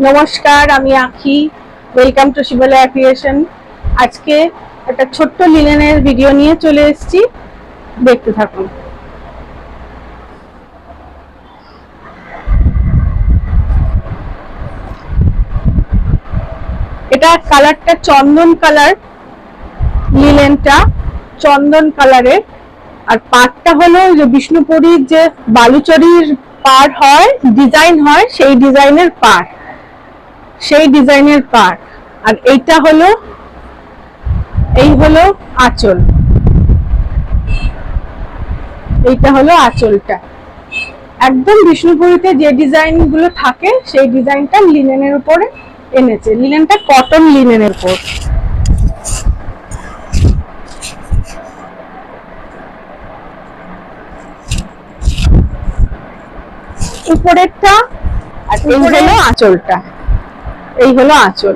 নমস্কার, আমি Akhi. Welcome to Shivalaya creation. আজকে একটা ছোট্ট লিনেনের ভিডিও নিয়ে চলে এসেছি, দেখতে থাকুন। এটা কালারটা চন্দন কালার, লিনেনটা চন্দন কালারের। আর পাড়টা হলো যে বিষ্ণুপুরীর যে বালুচরীর পাড় হয়, ডিজাইন হয়, সেই ডিজাইনের পাড়, আর এইটা হলো আঁচল। এইটা হলো আঁচলটা। একদম বিষ্ণুপুরীতে যে ডিজাইন গুলো থাকে সেই ডিজাইনটা লিনেনের উপরে এনেছে। লিনেনটা কটন লিনেনের উপর। উপরেরটা আর এই হলো আঁচলটা। এই হলো আঁচল।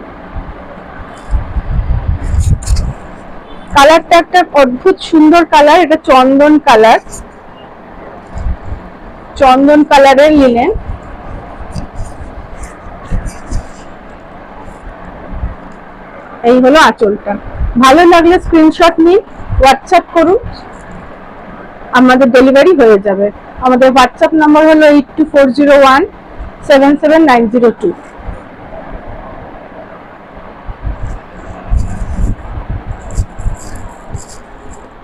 কালারটা একটা অদ্ভুত সুন্দর কালার। এটা চন্দন কালার, চন্দন কালারের লিনেন। এই হলো আঁচলটা। ভালো লাগলে স্ক্রিনশট নিন, হোয়াটসঅ্যাপ করুন, আমাদের ডেলিভারি হয়ে যাবে। আমাদের হোয়াটসঅ্যাপ নাম্বার হলো 8240177902।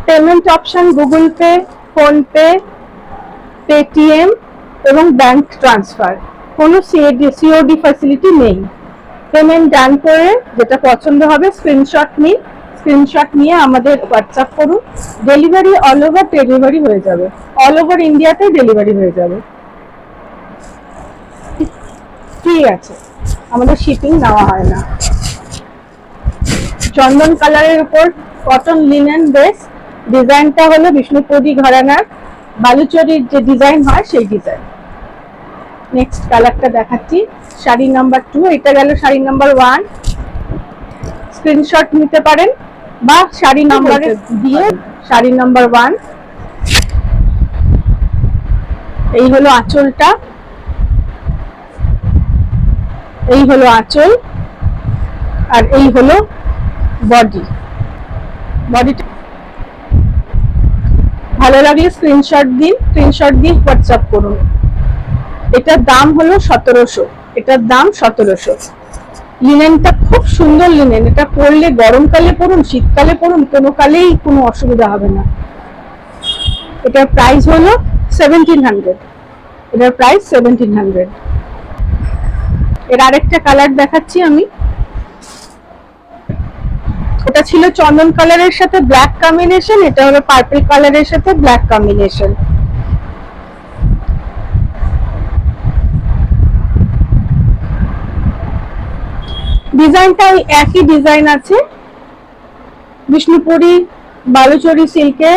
Payment option Google pay, PhonePe, Paytm এবং ব্যাংক ট্রান্সফার। কোনো সিওডি ফ্যাসিলিটি নেই। পেমেন্ট ডান করে যেটা পছন্দ হবে স্ক্রিনশট নিন, স্ক্রিনশট নিয়ে আমাদের হোয়াটসঅ্যাপ করুন। ডেলিভারি অল ওভার ডেলিভারি হয়ে যাবে, অল ওভার ইন্ডিয়াতে ডেলিভারি হয়ে যাবে। ঠিক আছে, আমাদের শিপিং নেওয়া হয় না। চন্দন কালারের উপর কটন লিনেন বেস। ডিজাইনটা হলো বিষ্ণুপুরী ঘরানার বালুচরীর যে ডিজাইন হয় সেই ডিজাইন। নেক্সট কালারটা দেখাচ্ছি, শাড়ি নাম্বার 2। এটা গেল শাড়ি নাম্বার 1। স্ক্রিনশট নিতে পারেন বা শাড়ি নাম্বার দিয়ে শাড়ি নাম্বার 1। এই হলো আঁচলটা। এই হলো আঁচল আর এই হলো বডিটা। ভালো লাগলে স্ক্রিনশট দিন, স্ক্রিনশট দিয়ে হোয়াটসঅ্যাপ করুন। এটার দাম হলো 1700। এটার দাম 1700। লিনেনটা খুব সুন্দর লিনেন। এটা পরলে গরমকালে পরুন, শীতকালে পরুন, কোনো কালেই কোনো অসুবিধা হবে না। এটার প্রাইস হলো 1700। এটার প্রাইস 1700। এর আরেকটা কালার দেখাচ্ছি আমি। এটা ছিল চন্দন কালারের সাথে ব্ল্যাক কম্বিনেশন, এটা হলো পার্পল কালারের সাথে ব্ল্যাক কম্বিনেশন। ডিজাইনটা একই ডিজাইন আছে। বিষ্ণুপুরী বালুচরী সিল্কে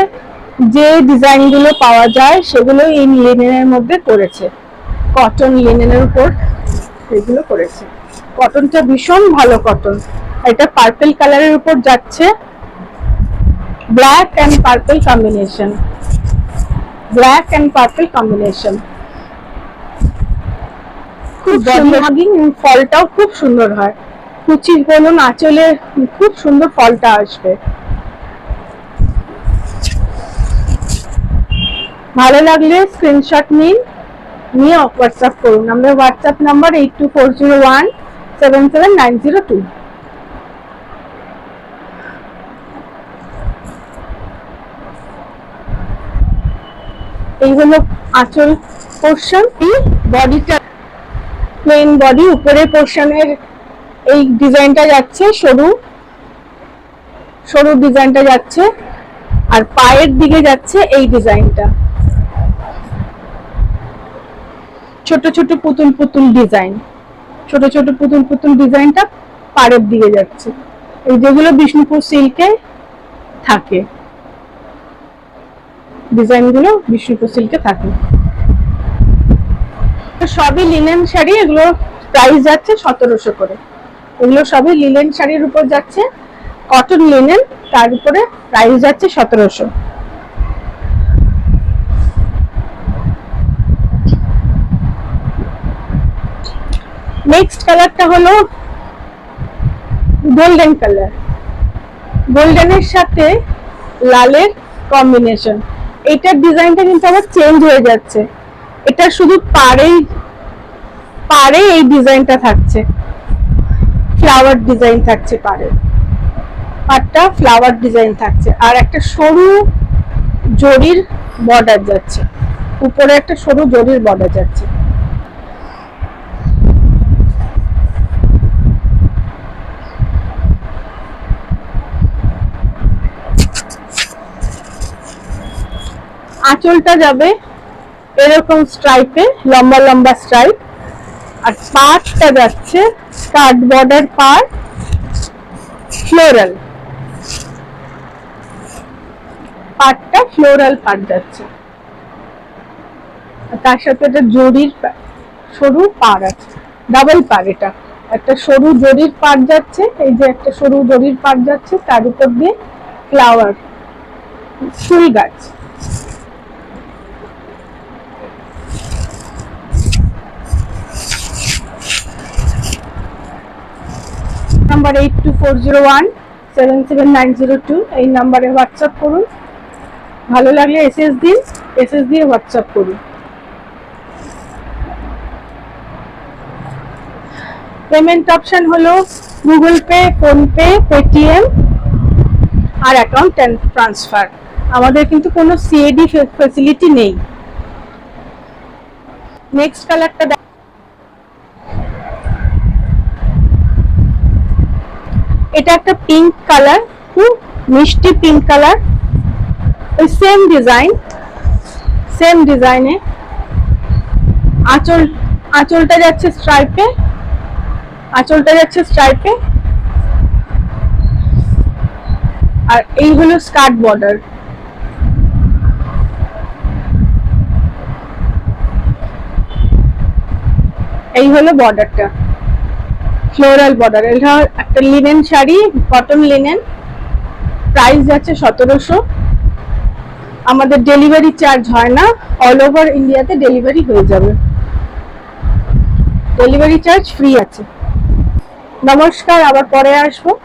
যে ডিজাইন গুলো পাওয়া যায় সেগুলো এই লিনেনের মধ্যে করেছে। কটন লিনেনের উপর এগুলো করেছে। কটনটা ভীষণ ভালো কটন। এটা পার্পল কালারের উপর যাচ্ছে, black and purple combination, black and purple combination. খুব সুন্দর। ফলটাও খুব সুন্দর হয়। কুচি বলুন, আঁচলে খুব সুন্দর ফলটা আসবে। ভালো লাগলে স্ক্রিনশট নিন, নিয়ে হোয়াটসঅ্যাপ করুন। আমাদের হোয়াটসঅ্যাপ নাম্বার 8240177902। এই হলো আঁচল পোর্শন। বডিটা প্লেন বডি। উপরের পোর্শনের এই ডিজাইনটা যাচ্ছে সরু সরু ডিজাইনটা যাচ্ছে, আর পায়ের দিকে যাচ্ছে এই ডিজাইনটা ছোট ছোট পুতুল পুতুল ডিজাইন। ছোট ছোট পুতুল পুতুল ডিজাইনটা পাড়ের দিকে যাচ্ছে। এই যেগুলো বিষ্ণুপুর সিল্কে থাকে, ডিজাইনগুলো বিষ্ণুপুর সিল্কে থাকে। সবই লিনেন শাড়ি। এগুলো প্রাইস যাচ্ছে 1700 করে। এগুলো সবই লিনেন শাড়ির উপর যাচ্ছে, কটন লিনেন, তার উপরে প্রাইস যাচ্ছে 1700। নেক্সট কালারটা হলো গোল্ডেন কালার, গোল্ডেনের সাথে লালের কম্বিনেশন। এটার ডিজাইনটা কিন্তু আবার চেঞ্জ হয়ে যাচ্ছে, এটা শুধু পাড়ে এই ডিজাইনটা থাকছে, ফ্লাওয়ার ডিজাইন থাকছে পাড়টা ফ্লাওয়ার ডিজাইন থাকছে, আর একটা সরু জরির বর্ডার যাচ্ছে, উপরে একটা সরু জরির বর্ডার যাচ্ছে। আঁচলটা যাবে এরকম স্ট্রাইপে, লম্বা লম্বা স্ট্রাইপ, আর পাড়টা যাচ্ছে কাট বর্ডার পাড়, ফ্লোরাল পাড়টা ফ্লোরাল পাড় যাচ্ছে, তার সাথে একটা জরির সরু পাড় আছে, ডাবল পাড়। এটা একটা সরু জরির পাড় যাচ্ছে, এই যে একটা সরু জরির পাড় যাচ্ছে, তার উপর দিয়ে ফ্লাওয়ার ফুল গাছ। নাম্বার 8240177902 এই নাম্বারে হোয়াটসঅ্যাপ করুন। ভালো লাগলে এসএস দিয়ে হোয়াটসঅ্যাপ করুন। পেমেন্ট অপশন হলো গুগল পে, ফোনপে, পেটিএম আর অ্যাকাউন্ট ট্রান্সফার। আমাদের কিন্তু কোনো সিএডি ফ্যাসিলিটি নেই। নেক্সট কালারটা, এটা একটা পিঙ্ক কালার, খুব মিষ্টি পিঙ্ক কালার, ওই সেম ডিজাইনে আঁচলটা যাচ্ছে স্ট্রাইপে, আর এই হলো স্কার্ট বর্ডার। এই হলো বর্ডারটা, ফ্লোরাল বর্ডার। এটা একটা linen sari, cotton linen, price যাচ্ছে 1700। আমাদের ডেলিভারি চার্জ হয় না, অল ওভার ইন্ডিয়াতে ডেলিভারি হয়ে যাবে, ডেলিভারি চার্জ ফ্রি আছে। নমস্কার, আবার পরে আসবো।